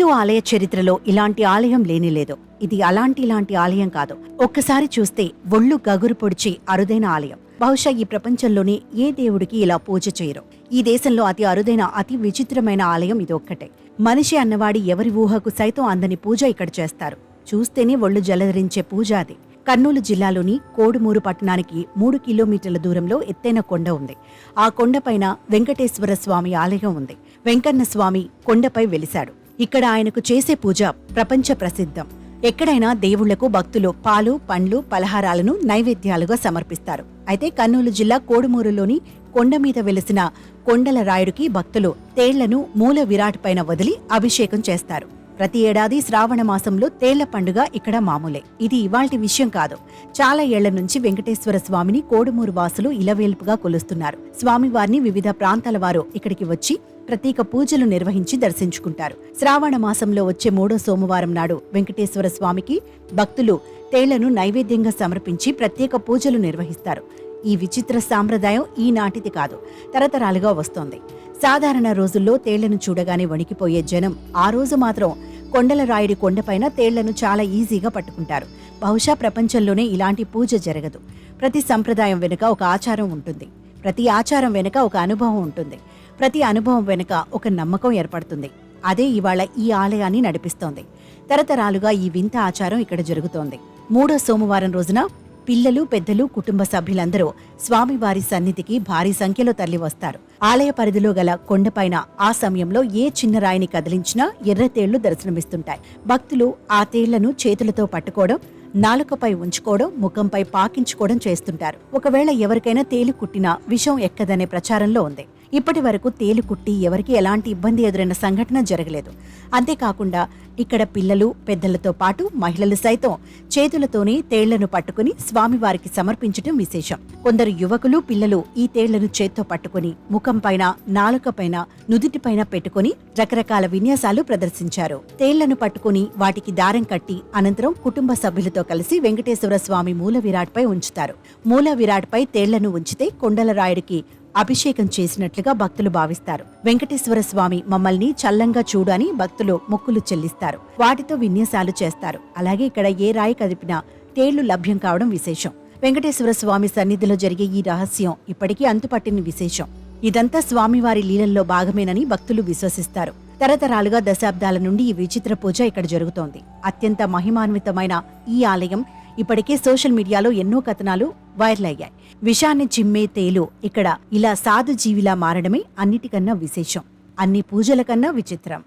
హిందూ ఆలయ చరిత్రలో ఇలాంటి ఆలయం లేనిలేదు. ఇది ఇలాంటి ఆలయం కాదు. ఒక్కసారి చూస్తే ఒళ్ళు గగురు పొడిచి అరుదైన ఆలయం. బహుశా ఈ ప్రపంచంలోనే ఏ దేవుడికి ఇలా పూజ చేయరు. ఈ దేశంలో అతి అరుదైన అతి విచిత్రమైన ఆలయం ఇదొక్కటే. మనిషి అన్నవాడి ఎవరి ఊహకు సైతం అందని పూజ ఇక్కడ చేస్తారు. చూస్తేనే ఒళ్ళు జలధరించే పూజ అది. కర్నూలు జిల్లాలోని కోడుమూరు పట్టణానికి 3 కిలోమీటర్ల దూరంలో ఎత్తైన కొండ ఉంది. ఆ కొండపైన వెంకటేశ్వర స్వామి ఆలయం ఉంది. వెంకన్న స్వామి కొండపై వెలిశాడు. ఇక్కడ ఆయనకు చేసే పూజ ప్రపంచ ప్రసిద్ధం. ఎక్కడైనా దేవుళ్లకు భక్తులు పాలు, పండ్లు, పలహారాలను నైవేద్యాలుగా సమర్పిస్తారు. అయితే కర్నూలు జిల్లా కోడుమూరులోని కొండ మీద వెలిసిన కొండల రాయుడికి భక్తులు తేళ్లను మూల విరాట్ పైన వదిలి అభిషేకం చేస్తారు. ప్రతి ఏడాది శ్రావణ మాసంలో తేళ్ల పండుగ ఇక్కడ మామూలే. ఇది ఇవాల్టి విషయం కాదు. చాలా ఏళ్ల నుంచి వెంకటేశ్వర స్వామిని కోడుమూరు వాసులు ఇలవేల్పుగా కొలుస్తున్నారు. స్వామివారిని వివిధ ప్రాంతాల వారు ఇక్కడికి వచ్చి ప్రత్యేక పూజలు నిర్వహించి దర్శించుకుంటారు. శ్రావణ మాసంలో వచ్చే 3వ సోమవారం నాడు వెంకటేశ్వర స్వామికి భక్తులు తేళ్లను నైవేద్యంగా సమర్పించి ప్రత్యేక పూజలు నిర్వహిస్తారు. ఈ విచిత్ర సాంప్రదాయం ఈనాటిది కాదు, తరతరాలుగా వస్తోంది. సాధారణ రోజుల్లో తేళ్లను చూడగానే వణికిపోయే జనం ఆ రోజు మాత్రం కొండల రాయుడి కొండపైన తేళ్లను చాలా ఈజీగా పట్టుకుంటారు. బహుశా ప్రపంచంలోనే ఇలాంటి పూజ జరగదు. ప్రతి సంప్రదాయం వెనుక ఒక ఆచారం ఉంటుంది. ప్రతి ఆచారం వెనుక ఒక అనుభవం ఉంటుంది. ప్రతి అనుభవం వెనుక ఒక నమ్మకం ఏర్పడుతుంది. అదే ఇవాళ ఈ ఆలయాన్ని నడిపిస్తోంది. తరతరాలుగా ఈ వింత ఆచారం ఇక్కడ జరుగుతోంది. 3వ సోమవారం రోజున పిల్లలు, పెద్దలు, కుటుంబ సభ్యులందరూ స్వామివారి సన్నిధికి భారీ సంఖ్యలో తరలివస్తారు. ఆలయ పరిధిలో గల కొండపైన ఆ సమయంలో ఏ చిన్న రాయిని కదిలించినా ఎర్రతేళ్లు దర్శనమిస్తుంటాయి. భక్తులు ఆ తేళ్లను చేతులతో పట్టుకోవడం, నాలుకపై ఉంచుకోవడం, ముఖంపై పాకించుకోవడం చేస్తుంటారు. ఒకవేళ ఎవరికైనా తేలు కుట్టినా విషం ఎక్కదనే ప్రచారంలో ఉంది. ఇప్పటి వరకు తేలు కుట్టి ఎవరికి ఎలాంటి ఇబ్బంది ఎదురైన సంఘటన జరగలేదు. అంతేకాకుండా ఇక్కడ పిల్లలు, పెద్దలతో పాటు మహిళలు సైతం చేతులతోనే తేళ్లను పట్టుకుని స్వామివారికి సమర్పించటం విశేషం. కొందరు యువకులు, పిల్లలు ఈ తేళ్లను చేత్తో పట్టుకుని ముఖంపైన, నాలుకపైన, నుదుటిపైన పెట్టుకుని రకరకాల విన్యాసాలు ప్రదర్శించారు. తేళ్లను పట్టుకుని వాటికి దారం కట్టి అనంతరం కుటుంబ సభ్యులతో కలిసి వెంకటేశ్వర స్వామి మూల విరాట్పై ఉంచుతారు. మూల విరాట్పై తేళ్లను ఉంచితే కొండల రాయుడికి అభిషేకం చేసినట్లుగా భక్తులు భావిస్తారు. వెంకటేశ్వర స్వామి మమ్మల్ని చల్లంగా చూడు అని భక్తులు మొక్కులు చెల్లిస్తారు. వాటితో విన్యాసాలు చేస్తారు. అలాగే ఇక్కడ ఏ రాయి కదిపినా తేళ్లు లభ్యం కావడం విశేషం. వెంకటేశ్వర స్వామి సన్నిధిలో జరిగే ఈ రహస్యం ఇప్పటికీ అంతుపట్టిన విశేషం. ఇదంతా స్వామివారి లీలల్లో భాగమేనని భక్తులు విశ్వసిస్తారు. తరతరాలుగా దశాబ్దాల నుండి ఈ విచిత్ర పూజ ఇక్కడ జరుగుతోంది. అత్యంత మహిమాన్వితమైన ఈ ఆలయం ఇప్పటికే సోషల్ మీడియాలో ఎన్నో కథనాలు వైరల్ అయ్యాయి. విషాన్ని చిమ్మే తేలు ఇక్కడ ఇలా సాధు జీవిలా మారడమే అన్నిటికన్నా విశేషం. అన్ని పూజల కన్నా విచిత్రం.